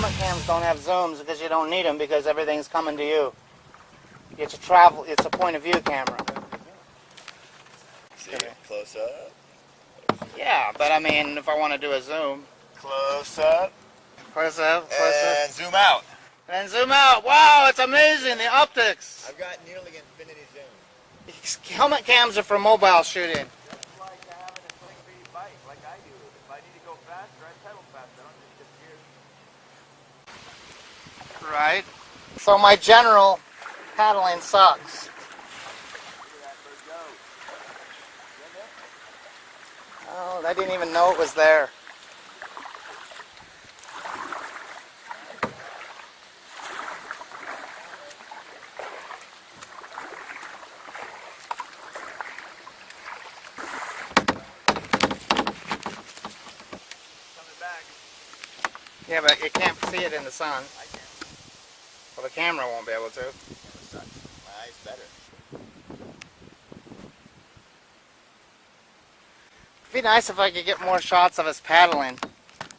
helmet cams don't have zooms because you don't need them because everything's coming to you. It's a travel. It's a point of view camera. See, close up. Yeah, but I mean, if I want to do a zoom. Close up. Close up. Close And up. zoom out. And zoom out. Wow, it's amazing, the optics. I've got nearly infinity zoom. These helmet cams are for mobile shooting. Just like having a sling speed bike, like I do. If I need to go faster, I pedal faster. I don't need to gears. Right. So my general paddling sucks. Oh, I didn't even know it was there. Yeah, but you can't see it in the sun. I can. Well, the camera won't be able to. It sucks. My eyes better. It'd be nice if I could get more shots of us paddling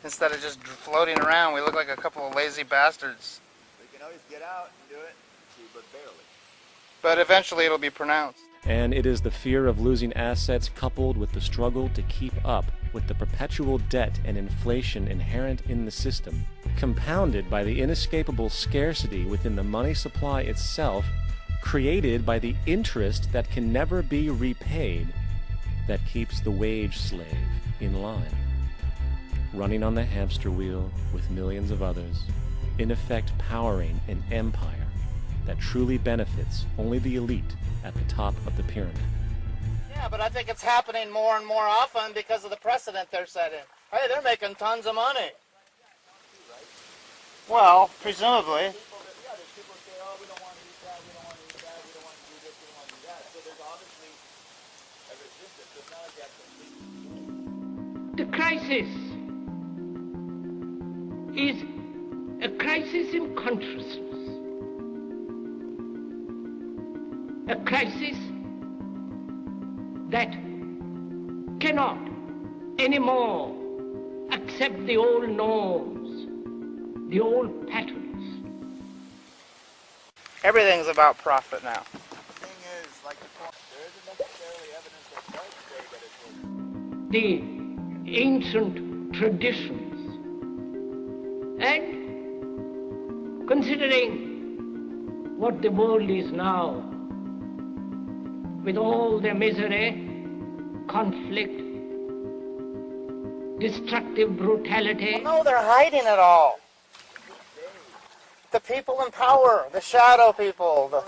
instead of just floating around. We look like a couple of lazy bastards. We can always get out and do it, but barely. But eventually it'll be pronounced. And it is the fear of losing assets coupled with the struggle to keep up with the perpetual debt and inflation inherent in the system, compounded by the inescapable scarcity within the money supply itself, created by the interest that can never be repaid, that keeps the wage slave in line, running on the hamster wheel with millions of others, in effect powering an empire that truly benefits only the elite at the top of the pyramid. Yeah, but I think it's happening more and more often because of the precedent they're setting. Hey, they're making tons of money. Well, presumably. There's people who say, oh, we don't want to use that, we don't want to use that, we don't want to do this, we don't want to do that. So there's obviously a resistance. It's not like you have to... The crisis is a crisis in consciousness. A crisis that cannot anymore accept the old norms, the old patterns. Everything's about profit now. The thing is, like the point, there isn't necessarily evidence that does say that it's The ancient traditions, and considering what the world is now, with all the misery, conflict, destructive brutality. Well, no, they're hiding it all. The people in power, the shadow people.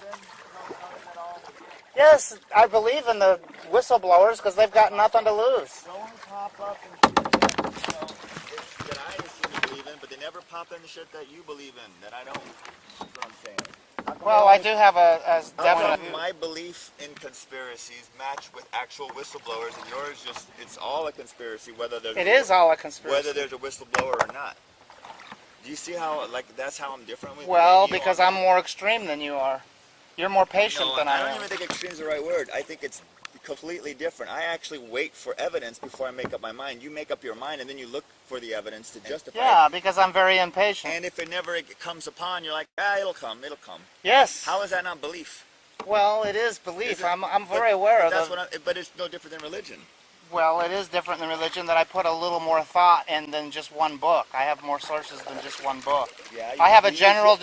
Yes, I believe in the whistleblowers because they've got nothing to lose. Don't pop up and that I seem to believe in, but they never pop in the shit that you believe in, that I don't. That's what I'm saying. Well, I do have a definite... My belief in conspiracies match with actual whistleblowers, and yours it's all a conspiracy, It is all a conspiracy. Whether there's a whistleblower or not. Do you see how, that's how I'm different with you? Well, because I'm more extreme than you are. You're more patient than I am. I don't even think extreme is the right word. I think it's completely different. I actually wait for evidence before I make up my mind. You make up your mind, and then you look for the evidence to justify it. Yeah, because I'm very impatient. And if it never comes upon, you're like, it'll come. Yes. How is that not belief? Well, it is belief. I'm very aware of it. But it's no different than religion. Well, it is different than religion that I put a little more thought in than just one book. I have more sources than just one book. Yeah, I have a general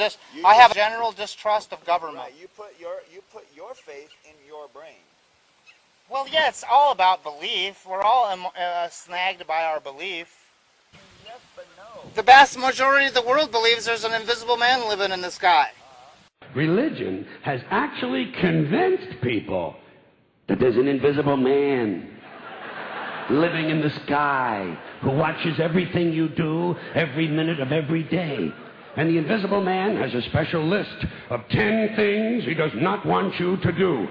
distrust of government. Right, you put your faith in your brain. Well, yeah, it's all about belief. We're all snagged by our belief. Yes, but no. The vast majority of the world believes there's an invisible man living in the sky. Religion has actually convinced people that there's an invisible man living in the sky who watches everything you do every minute of every day. And the invisible man has a special list of 10 things he does not want you to do.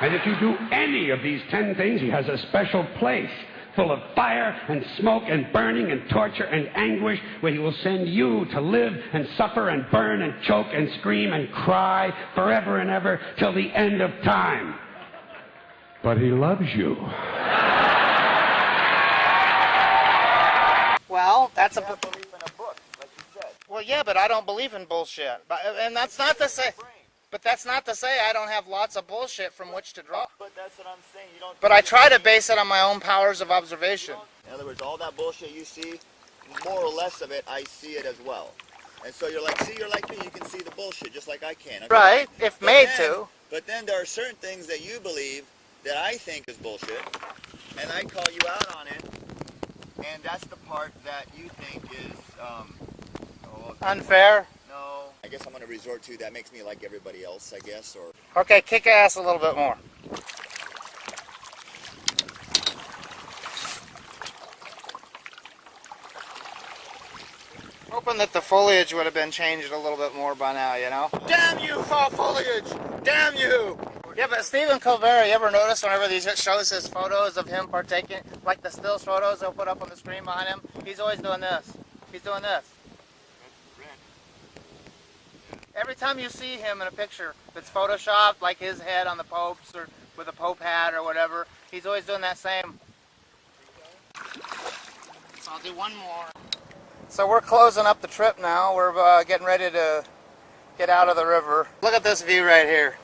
And if you do any of these 10 things, he has a special place full of fire and smoke and burning and torture and anguish where he will send you to live and suffer and burn and choke and scream and cry forever and ever till the end of time. But he loves you. Well, that's You have belief in a book, like you said. Well, yeah, but I don't believe in bullshit. And that's not to say... But that's not to say I don't have lots of bullshit from which to draw. But that's what I'm saying. You don't. But I try to base it on my own powers of observation. In other words, all that bullshit you see, more or less of it, I see it as well. And so you're like, see, you're like me. You can see the bullshit just like I can. Okay? Right, if made to. But then there are certain things that you believe that I think is bullshit, and I call you out on it. And that's the part that you think is unfair. No, I guess I'm going to resort to that makes me like everybody else, I guess, or... Okay, kick ass a little bit more. Hoping that the foliage would have been changed a little bit more by now, you know? Damn you, fall foliage! Damn you! Yeah, but Stephen Colbert, you ever notice whenever he shows his photos of him partaking, like the still photos they'll put up on the screen behind him, he's always doing this. He's doing this. Every time you see him in a picture that's photoshopped, like his head on the Pope's or with a Pope hat or whatever, he's always doing that same. So I'll do one more. So we're closing up the trip now. We're getting ready to get out of the river. Look at this view right here.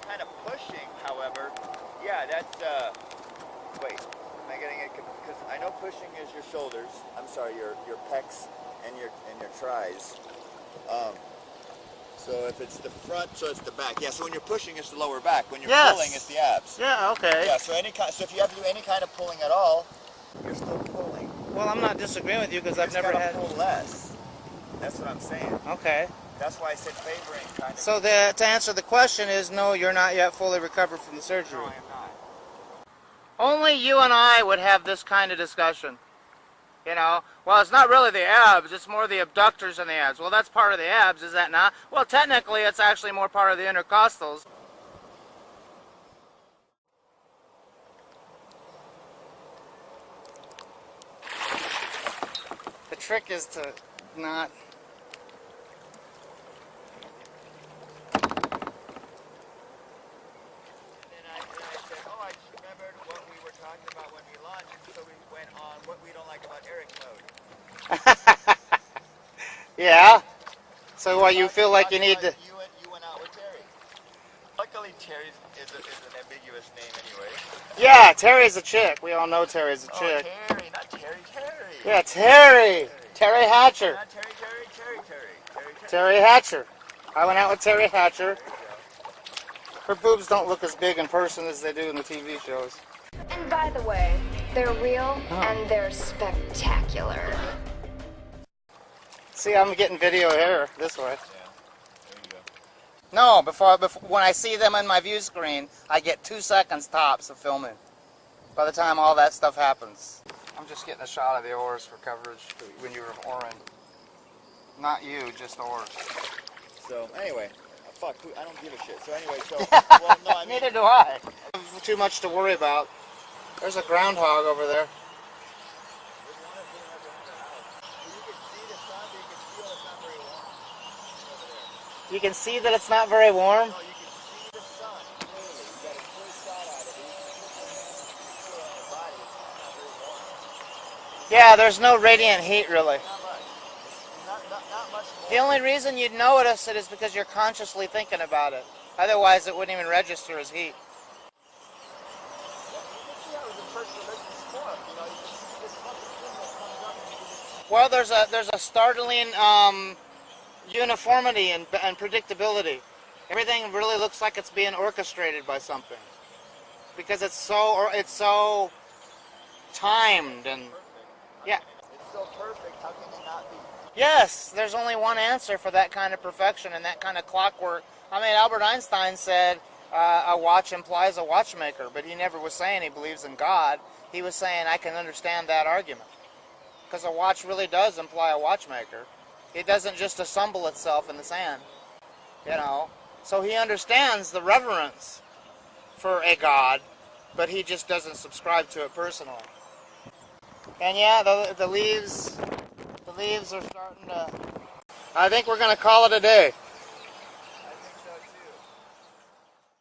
Kind of pushing, however, yeah, that's, wait. Am I getting it? Because I know pushing is your shoulders. I'm sorry, your pecs and your tries. So if it's the front, so it's the back. Yeah. So when you're pushing, it's the lower back. When you're pulling, it's the abs. Yeah. Okay. Yeah. So so if you have to do any kind of pulling at all, you're still pulling. Well, I'm not disagreeing with you because I've You never had. pull less. That's what I'm saying. Okay. That's why I said favoring kind of. So to answer the question is no, you're not yet fully recovered from the surgery. No, I am not. Only you and I would have this kind of discussion. You know, well, it's not really the abs, it's more the abductors and the abs. Well, that's part of the abs, is that not? Well, technically, it's actually more part of the intercostals. The trick is to not... Yeah. So what, you feel like you need to... You went out with Terry. Luckily, Terry is an ambiguous name anyway. Yeah, Terry's a chick. We all know Terry's a chick. Oh, Terry, not Terry. Yeah, Terry. Terry Hatcher. Not Terry. Terry Hatcher. I went out with Terry Hatcher. Her boobs don't look as big in person as they do in the TV shows. And by the way, they're real and they're spectacular. See, I'm getting video here this way. Yeah, there you go. No, before when I see them on my view screen, I get 2 seconds tops of filming. By the time all that stuff happens. I'm just getting a shot of the oars for coverage when you were oaring. Not you, just the oars. So, anyway, fuck, I don't give a shit. So anyway, well, no, I mean... Neither do I. Too much to worry about. There's a groundhog over there. You can see that it's not very warm? No, you can see the sun clearly. You got a clear shot at it, but you can feel it on your body. It's not very warm. Yeah, there's no radiant heat really. Not much. Not much more. The only reason you'd notice it is because you're consciously thinking about it. Otherwise, it wouldn't even register as heat. Yeah, you can see how it was the first religious form. You know, you can see this fucking thing that comes up and you can just... Well, there's a startling uniformity and predictability. Everything really looks like it's being orchestrated by something because it's so timed and yeah. It's so perfect. How can it not be? Yes, there's only one answer for that kind of perfection and that kind of clockwork. I mean, Albert Einstein said a watch implies a watchmaker, but he never was saying he believes in God. He was saying I can understand that argument because a watch really does imply a watchmaker. It doesn't just assemble itself in the sand, you know. So he understands the reverence for a God, but he just doesn't subscribe to it personally. And yeah, the leaves are starting to... I think we're going to call it a day.